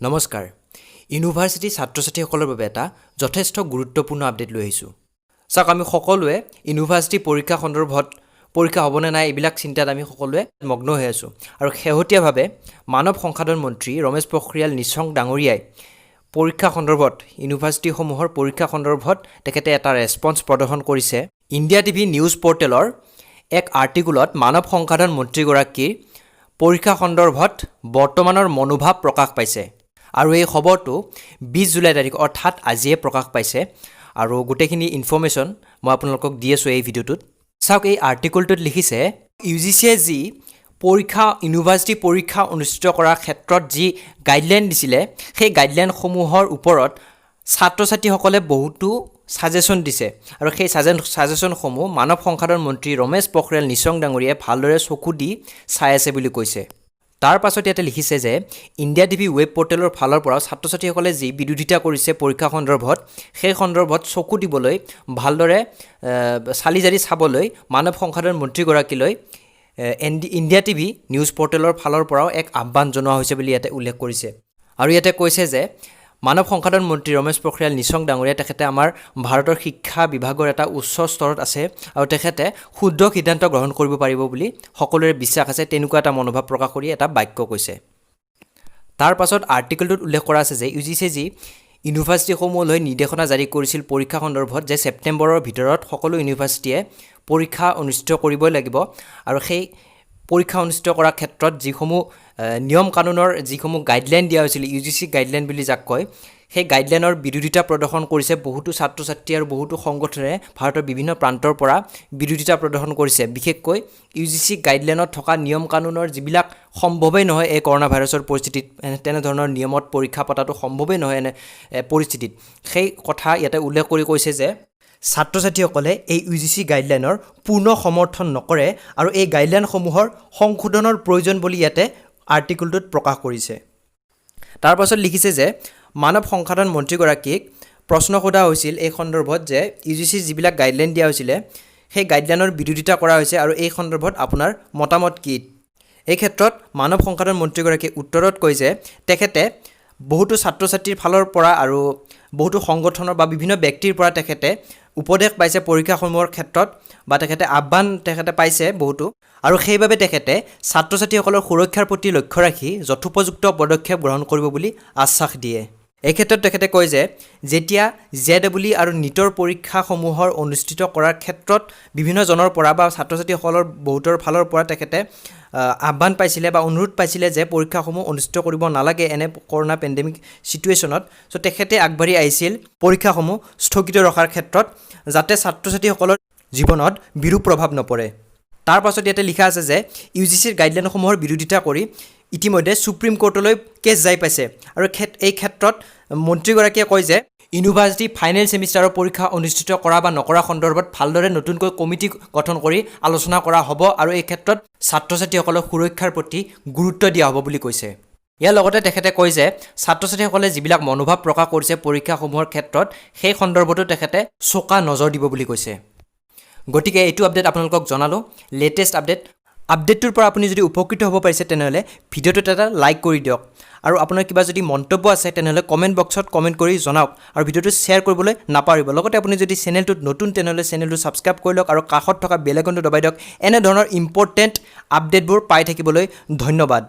নমস্কাৰ ইউনিভাৰ্সিটি ছাত্ৰ-ছাত্ৰীসকলৰ বাবে এটা যথেষ্ট গুৰুত্বপূৰ্ণ আপডেট লৈ আহিছোঁ চাওক আমি সকলোৱে ইউনিভাৰ্সিটি পৰীক্ষা সন্দৰ্ভত পৰীক্ষা হ'ব নে নাই এইবিলাক চিন্তাত আমি সকলোৱে মগ্ন হৈ আছো আৰু শেহতীয়াভাৱে মানৱ সংসাধন মন্ত্ৰী ৰমেশ পোখৰিয়াল নিশংক ডাঙৰীয়াই পৰীক্ষা সন্দৰ্ভত ইউনিভাৰ্সিটিসমূহৰ পৰীক্ষা সন্দৰ্ভত তেখেতে এটা ৰেসপন্স প্ৰদৰ্শন কৰিছে ইণ্ডিয়া টিভি নিউজ পৰ্টেলৰ এক আৰ্টিকুলত মানৱ সংসাধন মন্ত্ৰীগৰাকীৰ পৰীক্ষা সন্দৰ্ভত বৰ্তমানৰ মনোভাৱ প্ৰকাশ পাইছে আৰু এই খবৰটো 20 জুলাই তাৰিখ অৰ্থাৎ আজিয়ে প্ৰকাশ পাইছে আৰু গোটেইখিনি ইনফৰমেশন মই আপোনালোকক দি আছো এই ভিডিওটোত চাওক এই আৰ্টিকুলটোত লিখিছে ইউজিচিয়ে যি পৰীক্ষা ইউনিভাৰ্সিটি পৰীক্ষা অনুষ্ঠিত কৰাৰ ক্ষেত্ৰত যি গাইডলাইন দিছিলে সেই গাইডলাইন সমূহৰ ওপৰত ছাত্ৰ-ছাত্ৰীসকলে বহুতো সাজেশন দিছে আৰু সেই সাজেশন সমূহ মানৱ সংসাধন মন্ত্ৰী ৰমেশ পোখৰিয়াল নিশংক ডাঙৰীয়াই ভালদৰে চকু দি চাই আছে বুলি কৈছে তাৰ পাছত ইয়াতে লিখিছে যে ইণ্ডিয়া টিভি ৱেব পৰ্টেলৰ ফালৰ পৰা ছাত্ৰ-ছাত্ৰীসকলে যি বিৰোধিতা কৰিছে পৰীক্ষা সন্দৰ্ভত সেই সন্দৰ্ভত চকু দিবলৈ ভালদৰে চালিজাৰি চাবলৈ মানৱ সংসাধন মন্ত্ৰীগৰাকীলৈ ইণ্ডিয়া টিভি নিউজ পৰ্টেলৰ ফালৰ পৰাও এক আহ্বান জনোৱা হৈছে বুলি ইয়াতে উল্লেখ কৰিছে আৰু ইয়াতে কৈছে যে মানৱ সংসাধন মন্ত্ৰী ৰমেশ পোখৰিয়াল নিশংক ডাঙৰীয়া তেখেতে আমাৰ ভাৰতৰ শিক্ষা বিভাগৰ এটা উচ্চ স্তৰত আছে আৰু তেখেতে শুদ্ধ সিদ্ধান্ত গ্ৰহণ কৰিব পাৰিব বুলি সকলোৰে বিশ্বাস আছে তেনেকুৱা এটা মনোভাৱ প্ৰকাশ কৰি এটা বাক্য কৈছে তাৰ পাছত আৰ্টিকেলটোত উল্লেখ কৰা আছে যে ইউজিচি যি ইউনিভাৰ্সিটিসমূহলৈ নিৰ্দেশনা জাৰি কৰিছিল পৰীক্ষা সন্দৰ্ভত যে ছেপ্টেম্বৰৰ ভিতৰত সকলো ইউনিভাৰ্সিটিয়ে পৰীক্ষা অনুষ্ঠিত কৰিবই লাগিব আৰু সেই পৰীক্ষা অনুষ্ঠিত কৰাৰ ক্ষেত্ৰত যিসমূহ নিয়ম কানুনৰ যিসমূহ গাইডলাইন দিয়া হৈছিল ইউজিচি গাইডলাইন বুলি যাক কয় সেই গাইডলাইনৰ বিৰোধিতা প্ৰদৰ্শন কৰিছে বহুতো ছাত্ৰ-ছাত্ৰী আৰু বহুতো সংগঠনে ভাৰতৰ বিভিন্ন প্ৰান্তৰ পৰা বিৰোধিতা প্ৰদৰ্শন কৰিছে বিশেষকৈ ইউজিচি গাইডলাইনত থকা নিয়ম কানুনৰ যিবিলাক সম্ভৱেই নহয় এই কৰোনা ভাইৰাছৰ পৰিস্থিতিত তেনে ধৰণৰ নিয়মত পৰীক্ষা পতাটো সম্ভৱেই নহয় এনে পৰিস্থিতিত সেই কথা ইয়াতে উল্লেখ কৰি কৈছে যে ছাত্ৰ-ছাত্ৰীসকলে এই ইউজিচি গাইডলাইনৰ পূৰ্ণ সমৰ্থন নকৰে আৰু এই গাইডলাইনসমূহৰ সংশোধনৰ প্ৰয়োজন বুলি ইয়াতে আৰ্টিকুলটোত প্ৰকাশ কৰিছে তাৰ পাছত লিখিছে যে মানৱ সংসাধন মন্ত্ৰীগৰাকীক প্ৰশ্ন সোধা হৈছিল এই সন্দৰ্ভত যে ইউজিচি যিবিলাক গাইডলাইন দিয়া হৈছিলে সেই গাইডলাইনৰ বিৰোধিতা কৰা হৈছে আৰু এই সন্দৰ্ভত আপোনাৰ মতামত কি এই ক্ষেত্ৰত মানৱ সংসাধন মন্ত্ৰীগৰাকীয়ে উত্তৰত কৈছে তেখেতে বহুতো ছাত্ৰ-ছাত্ৰীৰ ফালৰ পৰা আৰু বহুতো সংগঠনৰ বা বিভিন্ন ব্যক্তিৰ পৰা তেখেতে উপদেশ পাইছে পৰীক্ষাসমূহৰ ক্ষেত্ৰত বা তেখেতে আহ্বান তেখেতে পাইছে বহুতো আৰু সেইবাবে তেখেতে ছাত্ৰ-ছাত্ৰীসকলৰ সুৰক্ষাৰ প্ৰতি লক্ষ্য ৰাখি যথোপযুক্ত পদক্ষেপ গ্ৰহণ কৰিব বুলি আশ্বাস দিয়ে এই ক্ষেত্ৰত তেখেতে কয় যে যেতিয়া জেডব্লিউ আৰু নিটৰ পৰীক্ষাসমূহৰ অনুষ্ঠিত কৰাৰ ক্ষেত্ৰত বিভিন্ন জনৰ পৰা বা ছাত্ৰ-ছাত্ৰীসকলৰ বহুতৰ ফালৰ পৰা তেখেতে আহ্বান পাইছিলে বা অনুৰোধ পাইছিলে যে পৰীক্ষাসমূহ অনুষ্ঠিত কৰিব নালাগে এনে কৰোনা পেণ্ডেমিক সিচুৱেশ্যনত সো তেখেতে আগবাঢ়ি আহিছিল পৰীক্ষাসমূহ স্থগিত ৰখাৰ ক্ষেত্ৰত যাতে ছাত্ৰ-ছাত্ৰীসকলৰ জীৱনত বিৰূপ প্ৰভাৱ নপৰে তাৰ পাছত ইয়াতে লিখা আছে যে ইউজিচিৰ গাইডলাইনসমূহৰ বিৰোধিতা কৰি ইতিমধ্যে সুপ্ৰিম কোৰ্টলৈ কেছ যাই পাইছে আৰু এই ক্ষেত্ৰত মন্ত্ৰীগৰাকীয়ে কয় যে ইউনিভাৰ্সিটি ফাইনেল সেমিষ্টাৰৰ পৰীক্ষা অনুষ্ঠিত কৰা বা নকৰা সন্দৰ্ভত ভালদৰে নতুনকৈ কমিটি গঠন কৰি আলোচনা কৰা হ'ব আৰু এই ক্ষেত্ৰত ছাত্ৰ-ছাত্ৰীসকলৰ সুৰক্ষাৰ প্ৰতি গুৰুত্ব দিয়া হ'ব বুলি কৈছে ইয়াৰ লগতে তেখেতে কয় যে ছাত্ৰ-ছাত্ৰীসকলে যিবিলাক মনোভাৱ প্ৰকাশ কৰিছে পৰীক্ষাসমূহৰ ক্ষেত্ৰত সেই সন্দৰ্ভতো তেখেতে চোকা নজৰ দিব বুলি কৈছে গতিকে এইটো আপডেট আপোনালোকক জনালো লেটেষ্ট আপডেটটোৰ পৰা আপুনি যদি উপকৃত হ'ব পাৰিছে তেনেহলে ভিডিওটোত এটা লাইক কৰি দিয়ক আৰু আপোনাৰ কিবা যদি মন্তব্য আছে তেনেহলে কমেন্ট বক্সত কমেন্ট কৰি জনাওক আৰু ভিডিওটো শেয়াৰ কৰিবলৈ নাপাহৰিব লগতে আপুনি যদি চেনেলটোত নতুন তেনেহলে চেনেলটো সাবস্ক্ৰাইব কৰি লওক আৰু কাষত থকা বেল আইকনটো দবাই দিয়ক এনে ধৰণৰ ইম্পৰ্টেন্ট আপডেটবোৰ পাই থাকিবলৈ ধন্যবাদ